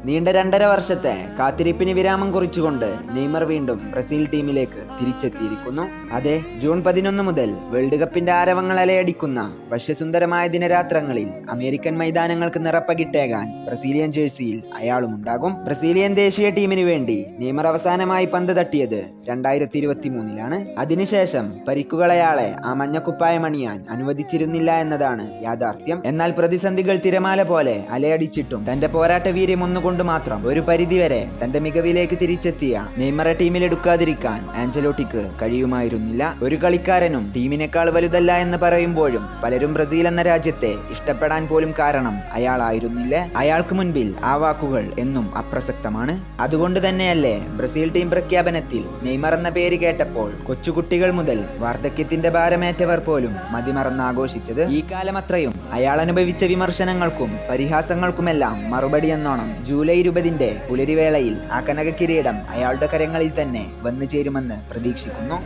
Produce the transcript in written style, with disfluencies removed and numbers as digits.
നീണ്ട 2.5 വർഷത്തെ കാത്തിരിപ്പിന് വിരാമം കുറിച്ചുകൊണ്ട് നെയ്മർ വീണ്ടും ബ്രസീൽ ടീമിലേക്ക് തിരിച്ചെത്തിയിരിക്കുന്നു. അതെ, ജൂൺ 11 മുതൽ വേൾഡ് കപ്പിന്റെ ആരവങ്ങൾ അലയടിക്കുന്ന വശ്യസുന്ദരമായ ദിനരാത്രങ്ങളിൽ അമേരിക്കൻ മൈതാനങ്ങൾക്ക് നിറപ്പകിട്ടേകാൻ ബ്രസീലിയൻ ജേഴ്സിയിൽ അയാളുമുണ്ടാകും. ബ്രസീലിയൻ ദേശീയ ടീമിന് വേണ്ടി നെയ്മർ അവസാനമായി പന്ത് തട്ടിയത് 2023-ലാണ്. അതിനുശേഷം പരിക്കുകൾ അയാളെ ആ മഞ്ഞക്കുപ്പായം അണിയാൻ അനുവദിച്ചിരുന്നില്ല എന്നതാണ് യാഥാർത്ഥ്യം. എന്നാൽ പ്രതിസന്ധികൾ തിരമാല പോലെ അലയടിച്ചിട്ടും തന്റെ പോരാട്ട വീര്യം ഒന്നുകൊണ്ട് മാത്രം ഒരു പരിധിവരെ തന്റെ മികവിലേക്ക് തിരിച്ചെത്തിയ നെയ്മറെ ടീമിലെടുക്കാതിരിക്കാൻ ആഞ്ചലോട്ടിക്ക് കഴിയുമായിരുന്നില്ല. ഒരു കളിക്കാരനും ടീമിനേക്കാൾ വലുതല്ല എന്ന് പറയുമ്പോഴും പലരും ബ്രസീൽ എന്ന രാജ്യത്തെ ഇഷ്ടപ്പെടാൻ പോലും കാരണം അയാളായിരുന്നില്ലേ? അയാൾക്ക് മുൻപിൽ ആ വാക്കുകൾ എന്നും അപ്രസക്തമാണ്. അതുകൊണ്ട് തന്നെയല്ലേ ബ്രസീൽ ടീം പ്രഖ്യാപനത്തിൽ നെയ്മർ എന്ന പേര് കേട്ടപ്പോൾ കൊച്ചുകുട്ടികൾ മുതൽ വാർദ്ധക്യത്തിന്റെ ഭാരമേറ്റവർ പോലും മതിമറന്ന് ആഘോഷിച്ചത്. ഈ കാലമത്രയും അയാൾ അനുഭവിച്ച വിമർശനങ്ങൾക്കും പരിഹാസങ്ങൾക്കുമെല്ലാം മറുപടി എന്നോണം ജൂലൈ 20 പുലരിവേളയിൽ ആ കനക കിരീടം അയാളുടെ കരങ്ങളിൽ തന്നെ വന്നു ചേരുമെന്ന് പ്രതീക്ഷിക്കുന്നു.